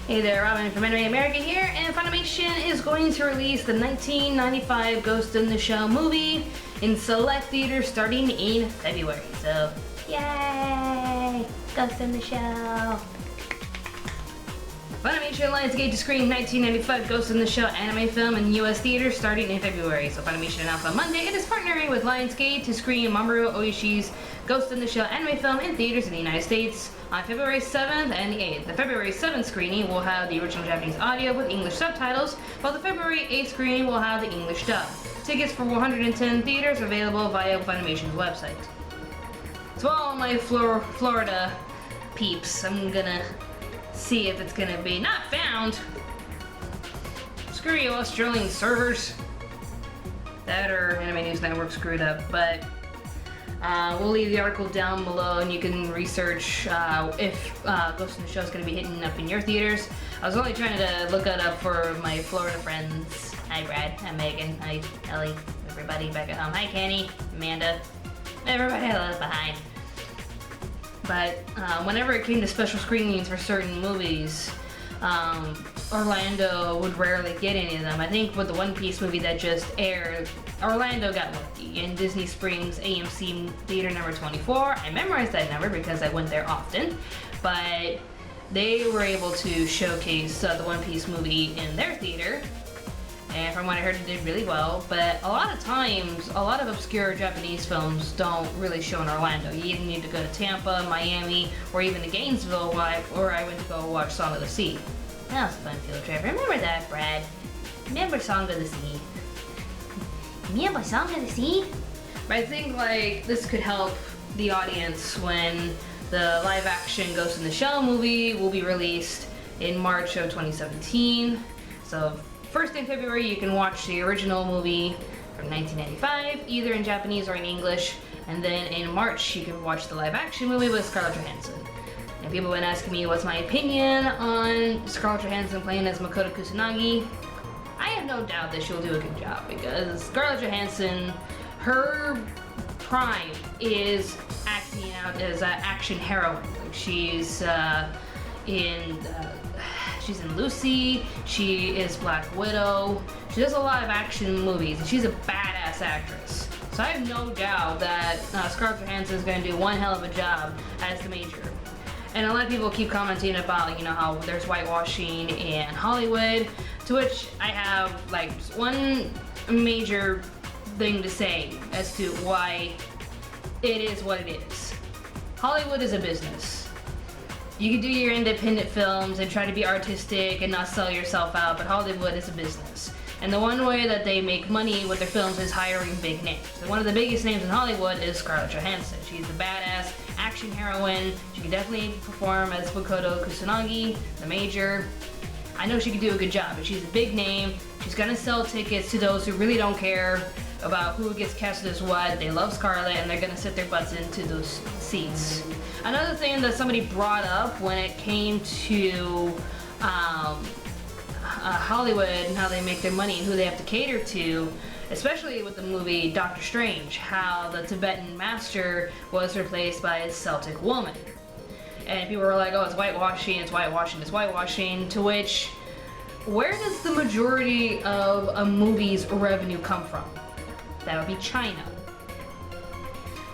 Hey there, Robin from Anime America here, and Funimation is going to release the 1995 Ghost in the Shell movie in select theaters starting in February. So, yay! Ghost in the Shell! Funimation and Lionsgate to screen 1995 Ghost in the Shell anime film in US theaters starting in February. So Funimation announced on Monday it is partnering with Lionsgate to screen Mamoru Oishii's Ghost in the Shell anime film in theaters in the United States on February 7th and the 8th. The February 7th screening will have the original Japanese audio with English subtitles, while the February 8th screening will have the English dub. Tickets for 110 theaters available via Funimation's website. To all my Florida peeps, I'm gonna see if it's gonna be not found. Screw you, Australian servers. That or Anime News Network screwed up, but we'll leave the article down below and you can research if Ghost in the Shell is going to be hitting up in your theaters. I was only trying to look it up for my Florida friends. Hi Brad, hi Megan, hi Ellie, everybody back at home. Hi Kenny, Amanda, everybody I left behind. But whenever it came to special screenings for certain movies, Orlando would rarely get any of them. I think with the One Piece movie that just aired, Orlando got lucky. In Disney Springs AMC Theater number 24, I memorized that number because I went there often, but they were able to showcase the One Piece movie in their theater, and from what I heard it did really well. But a lot of times, a lot of obscure Japanese films don't really show in Orlando. You either need to go to Tampa, Miami, or even to Gainesville, where I went to go watch Song of the Sea. That was a fun field trip. Remember that, Brad? Remember Song of the Sea? Remember Song of the Sea? But I think like this could help the audience when the live-action Ghost in the Shell movie will be released in March of 2017. So first in February you can watch the original movie from 1995, either in Japanese or in English, and then in March you can watch the live-action movie with Scarlett Johansson. And people have been asking me what's my opinion on Scarlett Johansson playing as Makoto Kusanagi. I have no doubt that she'll do a good job because Scarlett Johansson, her prime is acting out as an action heroine. Like she's in Lucy, she is Black Widow, she does a lot of action movies, and she's a badass actress. So I have no doubt that Scarlett Johansson is going to do one hell of a job as the Major. And a lot of people keep commenting about, how there's whitewashing in Hollywood, to which I have like one major thing to say as to why it is what it is. Hollywood is a business. You can do your independent films and try to be artistic and not sell yourself out, but Hollywood is a business. And the one way that they make money with their films is hiring big names. And one of the biggest names in Hollywood is Scarlett Johansson. She's a badass action heroine. She can definitely perform as Makoto Kusanagi, the Major. I know she can do a good job, but she's a big name. She's gonna sell tickets to those who really don't care about who gets casted as what. They love Scarlett and they're gonna sit their butts into those seats. Another thing that somebody brought up when it came to Hollywood and how they make their money and who they have to cater to, especially with the movie Doctor Strange, how the Tibetan master was replaced by a Celtic woman. And people were like, oh, it's whitewashing, it's whitewashing, it's whitewashing, to which, where does the majority of a movie's revenue come from? That would be China.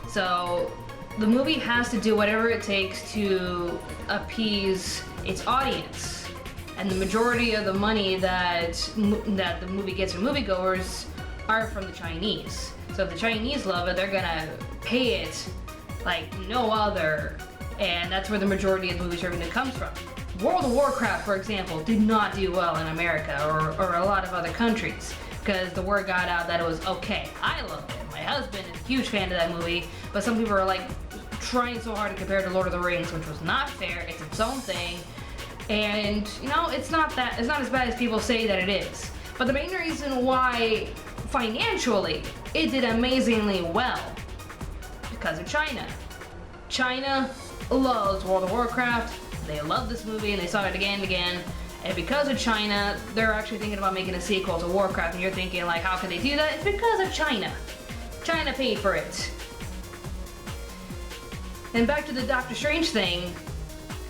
So the movie has to do whatever it takes to appease its audience. And the majority of the money that the movie gets from moviegoers are from the Chinese. So if the Chinese love it, they're gonna pay it like no other. And that's where the majority of the movie's revenue comes from. World of Warcraft, for example, did not do well in America or a lot of other countries because the word got out that it was okay. I loved it. My husband is a huge fan of that movie, but some people are like trying so hard to compare it to Lord of the Rings, which was not fair. It's its own thing. And it's not as bad as people say that it is. But the main reason why financially it did amazingly well, because of China. China loves World of Warcraft, they love this movie and they saw it again and again, and because of China, they're actually thinking about making a sequel to Warcraft, and you're thinking like, how could they do that? It's because of China. China paid for it. And back to the Doctor Strange thing,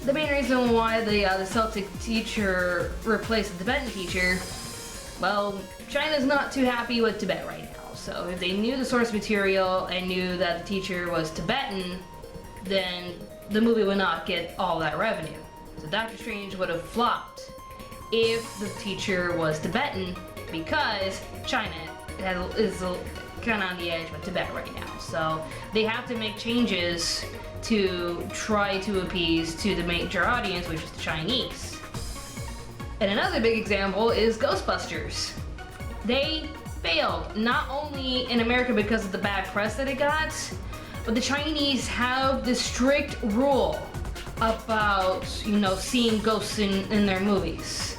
the main reason why the Celtic teacher replaced the Tibetan teacher, well, China's not too happy with Tibet right now. So if they knew the source material and knew that the teacher was Tibetan, then the movie would not get all that revenue. So Doctor Strange would have flopped if the teacher was Tibetan, because China is kind of on the edge with Tibet right now. So they have to make changes to try to appease to the major audience, which is the Chinese. And another big example is Ghostbusters. They failed, not only in America because of the bad press that it got, but the Chinese have this strict rule about, seeing ghosts in their movies.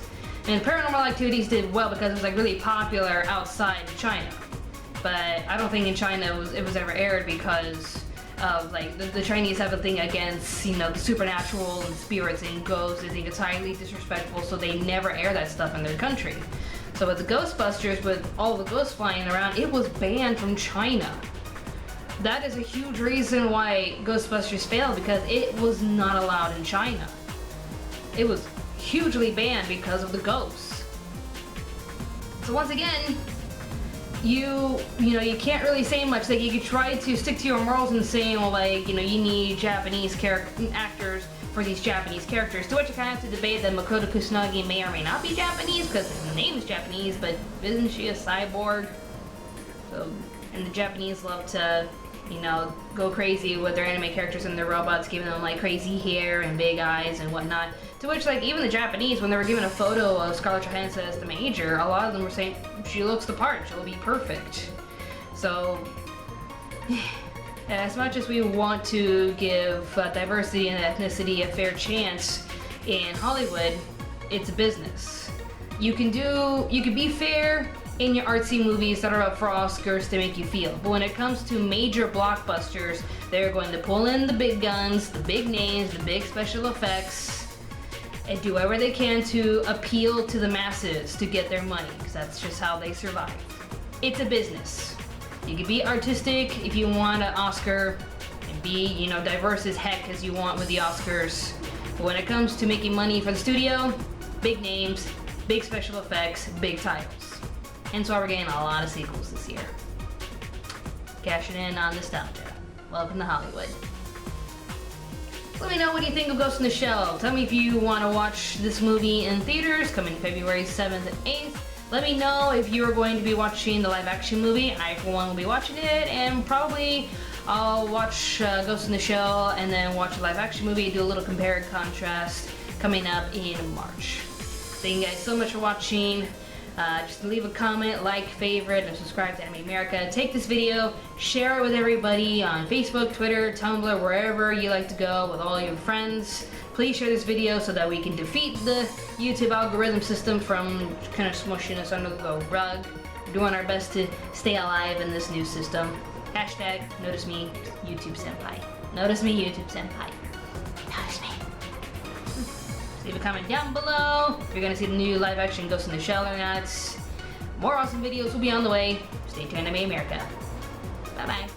And Paranormal Activities did well because it was like really popular outside of China. But I don't think in China it was ever aired because of like the Chinese have a thing against, the supernatural and spirits and ghosts. They think it's highly disrespectful, so they never air that stuff in their country. So with the Ghostbusters, with all the ghosts flying around, it was banned from China. That is a huge reason why Ghostbusters failed, because it was not allowed in China. It was hugely banned because of the ghosts. So once again, you can't really say much. Like, you could try to stick to your morals and say, well, like, you need Japanese actors for these Japanese characters, to which I kind of have to debate that Makoto Kusanagi may or may not be Japanese, because the name is Japanese, but isn't she a cyborg? So, and the Japanese love to, go crazy with their anime characters and their robots, giving them like crazy hair and big eyes and whatnot. To which, like, even the Japanese, when they were given a photo of Scarlett Johansson as the Major, a lot of them were saying, she looks the part, she'll be perfect. So, as much as we want to give diversity and ethnicity a fair chance in Hollywood, it's a business. You can be fair in your artsy movies that are up for Oscars to make you feel. But when it comes to major blockbusters, they're going to pull in the big guns, the big names, the big special effects, and do whatever they can to appeal to the masses to get their money, because that's just how they survive. It's a business. You can be artistic if you want an Oscar, and be, diverse as heck as you want with the Oscars. But when it comes to making money for the studio, big names, big special effects, big titles. And so we're getting a lot of sequels this year. Cashing in on nostalgia. Welcome to Hollywood. Let me know what you think of Ghost in the Shell. Tell me if you want to watch this movie in theaters coming February 7th and 8th. Let me know if you are going to be watching the live action movie. I, for one, will be watching it, and probably I'll watch Ghost in the Shell and then watch the live action movie and do a little compare and contrast coming up in March. Thank you guys so much for watching. Just leave a comment, like, favorite, and subscribe to Anime America. Take this video, share it with everybody on Facebook, Twitter, Tumblr, wherever you like to go with all your friends. Please share this video so that we can defeat the YouTube algorithm system from kind of smushing us under the rug. We're doing our best to stay alive in this new system. Hashtag notice me YouTube senpai. Notice me YouTube senpai. Notice me. Leave a comment down below if you're gonna see the new live action Ghost in the Shell or not. More awesome videos will be on the way. Stay tuned, Anime America. Bye bye.